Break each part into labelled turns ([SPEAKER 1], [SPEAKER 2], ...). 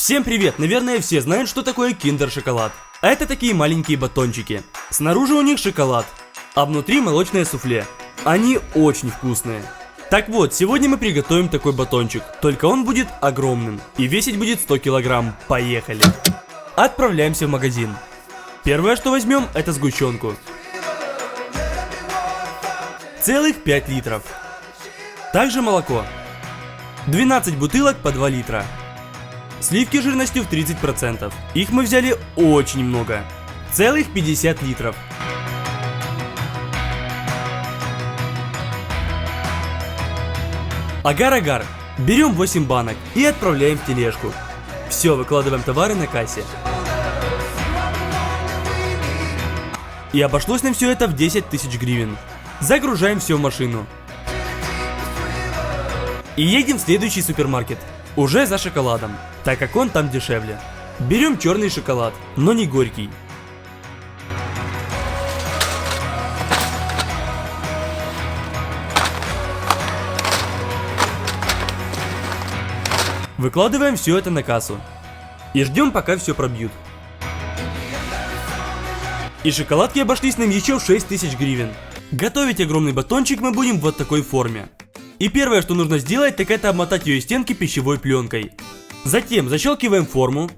[SPEAKER 1] Всем привет! Наверное, все знают, что такое киндер-шоколад. А это такие маленькие батончики. Снаружи у них шоколад, а внутри молочное суфле. Они очень вкусные. Так вот, сегодня мы приготовим такой батончик, только он будет огромным и весить будет 100 килограмм. Поехали! Отправляемся в магазин. Первое, что возьмем, это сгущенку. Целых 5 литров. Также молоко. 12 бутылок по 2 литра. Сливки жирностью в 30%. Их мы взяли очень много. Целых 50 литров. Агар-агар. Берем 8 банок и отправляем в тележку. Все, выкладываем товары на кассе. И обошлось нам все это в 10 тысяч гривен. Загружаем все в машину. И едем в следующий супермаркет. Уже за шоколадом, так как он там дешевле. Берем черный шоколад, но не горький. Выкладываем все это на кассу. И ждем, пока все пробьют. И шоколадки обошлись нам еще в 6 тысяч гривен. Готовить огромный батончик мы будем в вот такой форме. И первое, что нужно сделать, так это обмотать ее стенки пищевой пленкой. Затем защелкиваем форму.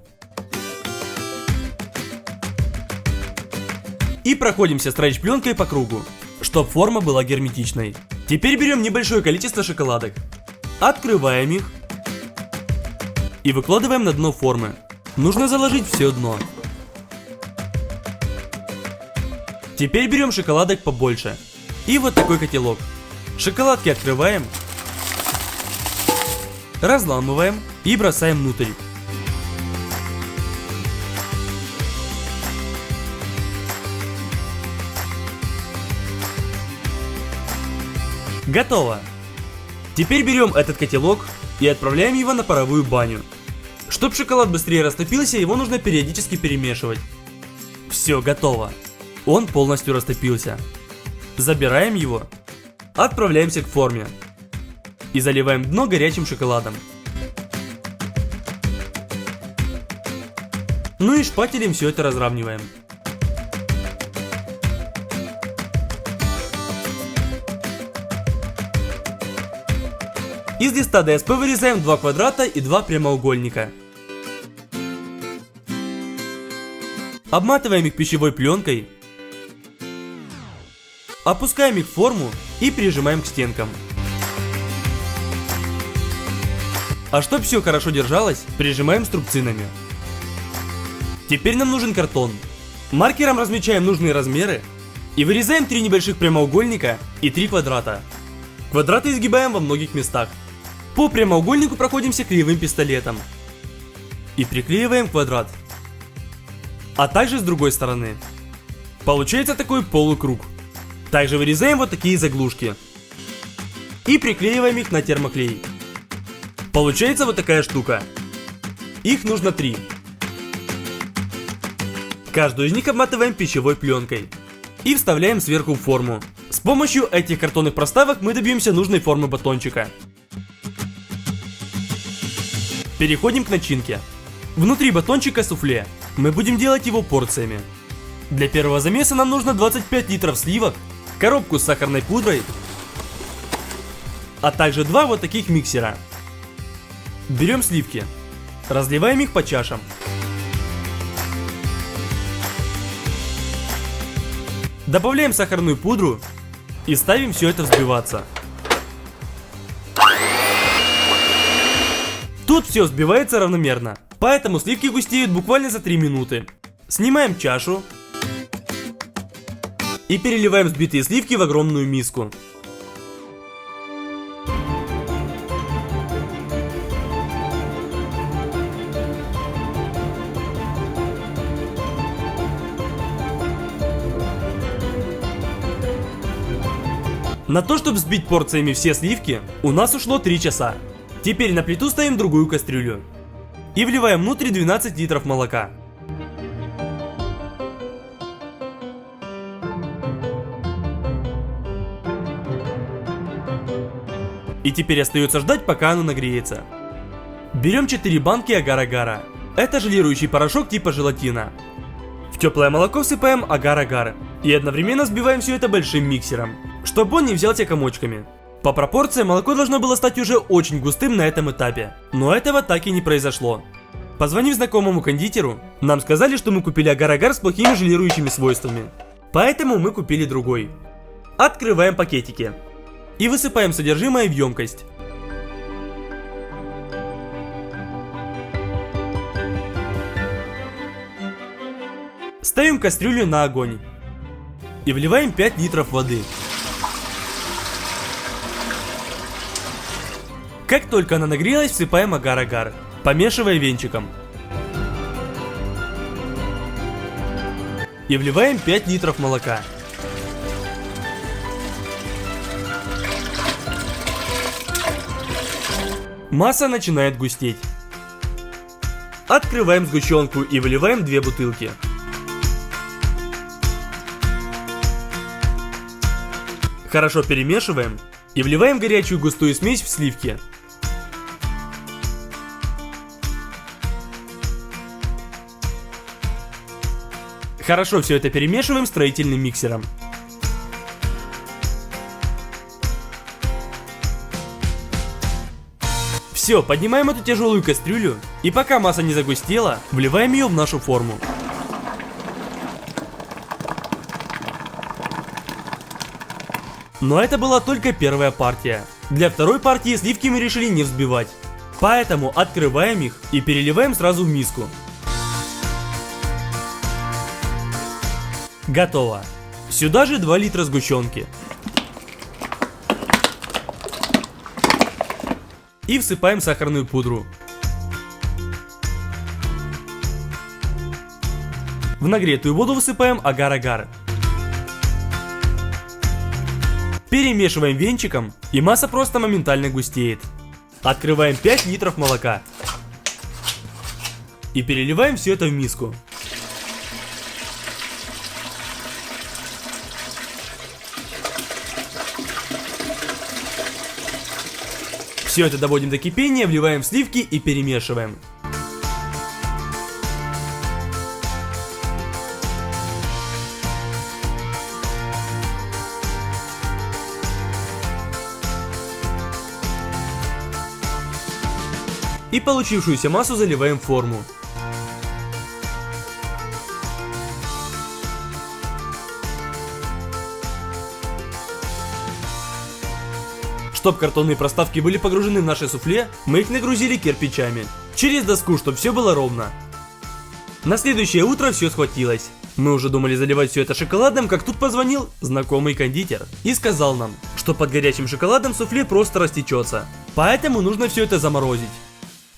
[SPEAKER 1] И проходимся стрейч-пленкой по кругу, чтобы форма была герметичной. Теперь берем небольшое количество шоколадок. Открываем их. И выкладываем на дно формы. Нужно заложить все дно. Теперь берем шоколадок побольше. И вот такой котелок. Шоколадки открываем, разламываем и бросаем внутрь. Готово! Теперь берем этот котелок и отправляем его на паровую баню. Чтобы шоколад быстрее растопился, его нужно периодически перемешивать. Все, готово. Он полностью растопился. Забираем его. Отправляемся к форме и заливаем дно горячим шоколадом. Ну и шпателем все это разравниваем. Из листа ДСП вырезаем 2 квадрата и 2 прямоугольника. Обматываем их пищевой пленкой. Опускаем их в форму и прижимаем к стенкам. А чтобы все хорошо держалось, прижимаем струбцинами. Теперь нам нужен картон. Маркером размечаем нужные размеры и вырезаем 3 небольших прямоугольника и 3 квадрата. Квадраты изгибаем во многих местах. По прямоугольнику проходимся кривым пистолетом и приклеиваем квадрат. А также с другой стороны. Получается такой полукруг. Также вырезаем вот такие заглушки и приклеиваем их на термоклей. Получается вот такая штука. Их нужно 3. Каждую из них обматываем пищевой пленкой и вставляем сверху в форму. С помощью этих картонных проставок мы добьемся нужной формы батончика. Переходим к начинке. Внутри батончика суфле. Мы будем делать его порциями. Для первого замеса нам нужно 25 литров сливок, коробку с сахарной пудрой, а также 2 вот таких миксера. Берем сливки, разливаем их по чашам. Добавляем сахарную пудру и ставим все это взбиваться. Тут все взбивается равномерно, поэтому сливки густеют буквально за 3 минуты. Снимаем чашу и переливаем взбитые сливки в огромную миску. На то, чтобы взбить порциями все сливки, у нас ушло 3 часа. Теперь на плиту ставим другую кастрюлю и вливаем внутрь 12 литров молока. И теперь остается ждать, пока оно нагреется. Берем 4 банки агар-агара Это желирующий порошок типа желатина. В теплое молоко всыпаем агар-агар и одновременно взбиваем все это большим миксером, чтобы он не взялся комочками. По пропорциям молоко должно было стать уже очень густым на этом этапе, но этого так и не произошло. Позвонив знакомому кондитеру, нам сказали, что мы купили агар-агар с плохими желирующими свойствами, поэтому мы купили другой. Открываем пакетики и высыпаем содержимое в емкость. Ставим кастрюлю на огонь и вливаем 5 литров воды. Как только она нагрелась, всыпаем агар-агар, помешивая венчиком. И вливаем 5 литров молока. Масса начинает густеть. Открываем сгущенку и выливаем 2 бутылки. Хорошо перемешиваем и вливаем горячую густую смесь в сливки. Хорошо все это перемешиваем строительным миксером. Все, поднимаем эту тяжелую кастрюлю и пока масса не загустела, вливаем ее в нашу форму. Но это была только первая партия. Для второй партии сливки мы решили не взбивать. Поэтому открываем их и переливаем сразу в миску. Готово. Сюда же 2 литра сгущенки. И всыпаем сахарную пудру. В нагретую воду высыпаем агар-агар. Перемешиваем венчиком, и масса просто моментально густеет. Открываем 5 литров молока. И переливаем все это в миску. Все это доводим до кипения, вливаем сливки и перемешиваем. И получившуюся массу заливаем в форму. Чтоб картонные проставки были погружены в наше суфле, мы их нагрузили кирпичами. Через доску, чтобы все было ровно. На следующее утро все схватилось. Мы уже думали заливать все это шоколадом, как тут позвонил знакомый кондитер и сказал нам, что под горячим шоколадом суфле просто растечется. Поэтому нужно все это заморозить.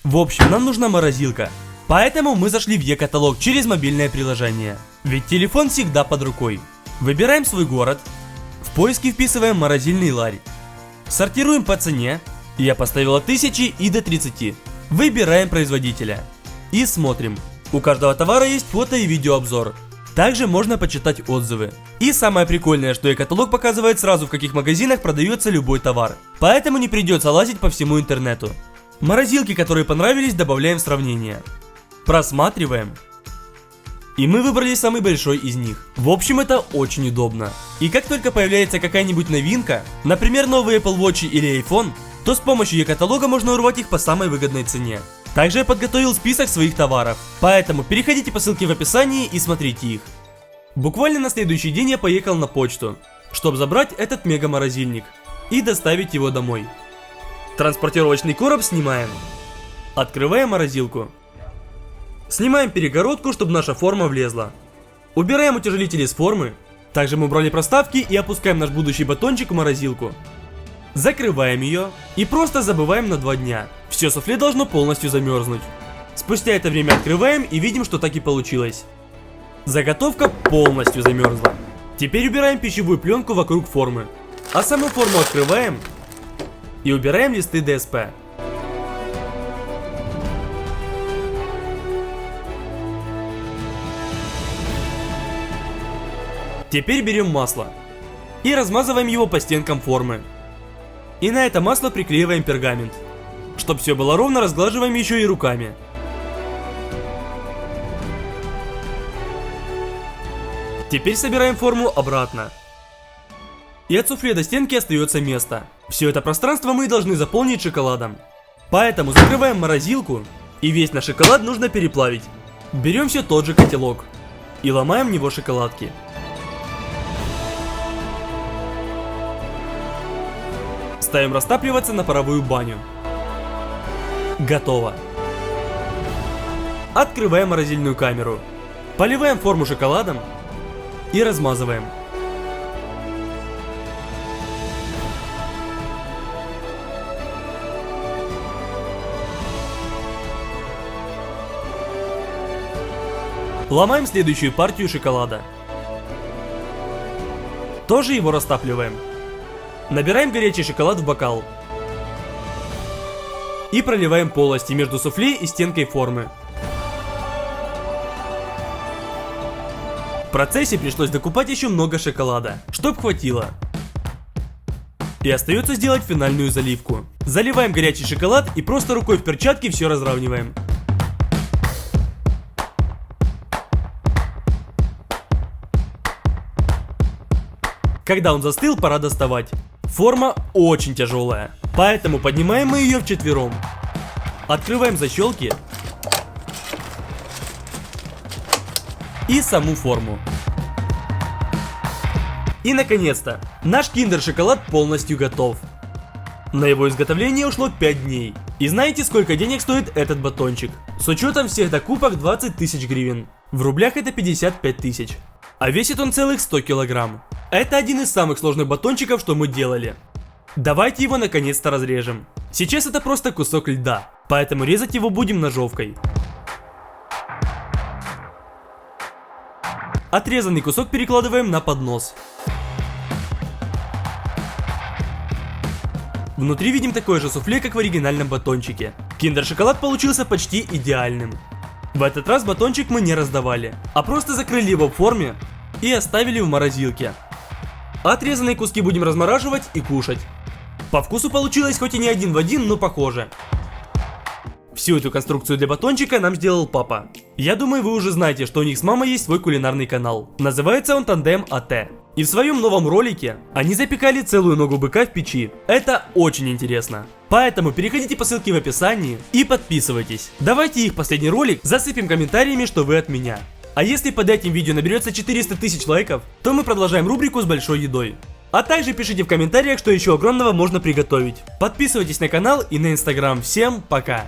[SPEAKER 1] В общем, нам нужна морозилка. Поэтому мы зашли в e-каталог через мобильное приложение. Ведь телефон всегда под рукой. Выбираем свой город. В поиске вписываем морозильный ларь. Сортируем по цене. Я поставил от 1000 и до 30. Выбираем производителя. И смотрим. У каждого товара есть фото и видеообзор. Также можно почитать отзывы. И самое прикольное, что e-каталог показывает сразу, в каких магазинах продается любой товар. Поэтому не придется лазить по всему интернету. Морозилки, которые понравились, добавляем в сравнение. Просматриваем. И мы выбрали самый большой из них. В общем, это очень удобно. И как только появляется какая-нибудь новинка, например, новый Apple Watch или iPhone, то с помощью e-каталога можно урвать их по самой выгодной цене. Также я подготовил список своих товаров, поэтому переходите по ссылке в описании и смотрите их. Буквально на следующий день я поехал на почту, чтобы забрать этот мега-морозильник и доставить его домой. Транспортировочный короб снимаем. Открываем морозилку. Снимаем перегородку, чтобы наша форма влезла. Убираем утяжелители с формы. Также мы убрали проставки и опускаем наш будущий батончик в морозилку. Закрываем ее и просто забываем на 2 дня. Все суфле должно полностью замерзнуть. Спустя это время открываем и видим, что так и получилось. Заготовка полностью замерзла. Теперь убираем пищевую пленку вокруг формы. А саму форму открываем и убираем листы ДСП. Теперь берем масло и размазываем его по стенкам формы. И на это масло приклеиваем пергамент. Чтобы все было ровно, разглаживаем еще и руками. Теперь собираем форму обратно. И от суфле до стенки остается место. Все это пространство мы должны заполнить шоколадом. Поэтому закрываем морозилку, и весь наш шоколад нужно переплавить. Берем все тот же котелок и ломаем в него шоколадки. Ставим растапливаться на паровую баню. Готово. Открываем морозильную камеру. Поливаем форму шоколадом и размазываем. Ломаем следующую партию шоколада. Тоже его растапливаем. Набираем горячий шоколад в бокал. И проливаем полости между суфле и стенкой формы. В процессе пришлось докупать еще много шоколада, чтоб хватило. И остается сделать финальную заливку. Заливаем горячий шоколад и просто рукой в перчатке все разравниваем. Когда он застыл, пора доставать. Форма очень тяжелая, поэтому поднимаем мы ее вчетвером. Открываем защелки и саму форму. И наконец-то, наш киндер-шоколад полностью готов. На его изготовление ушло 5 дней. И знаете, сколько денег стоит этот батончик? С учетом всех докупок 20 тысяч гривен. В рублях это 55 тысяч. А весит он целых 100 килограмм. Это один из самых сложных батончиков, что мы делали. Давайте его наконец-то разрежем. Сейчас это просто кусок льда, поэтому резать его будем ножовкой. Отрезанный кусок перекладываем на поднос. Внутри видим такое же суфле, как в оригинальном батончике. Киндер-шоколад получился почти идеальным. В этот раз батончик мы не раздавали, а просто закрыли его в форме и оставили в морозилке. Отрезанные куски будем размораживать и кушать. По вкусу получилось хоть и не один в один, но похоже. Всю эту конструкцию для батончика нам сделал папа. Я думаю, вы уже знаете, что у них с мамой есть свой кулинарный канал. Называется он Тандем АТ. И в своем новом ролике они запекали целую ногу быка в печи. Это очень интересно. Поэтому переходите по ссылке в описании и подписывайтесь. Давайте их последний ролик засыпем комментариями, что вы от меня. А если под этим видео наберется 400 тысяч лайков, то мы продолжаем рубрику с большой едой. А также пишите в комментариях, что еще огромного можно приготовить. Подписывайтесь на канал и на инстаграм. Всем пока!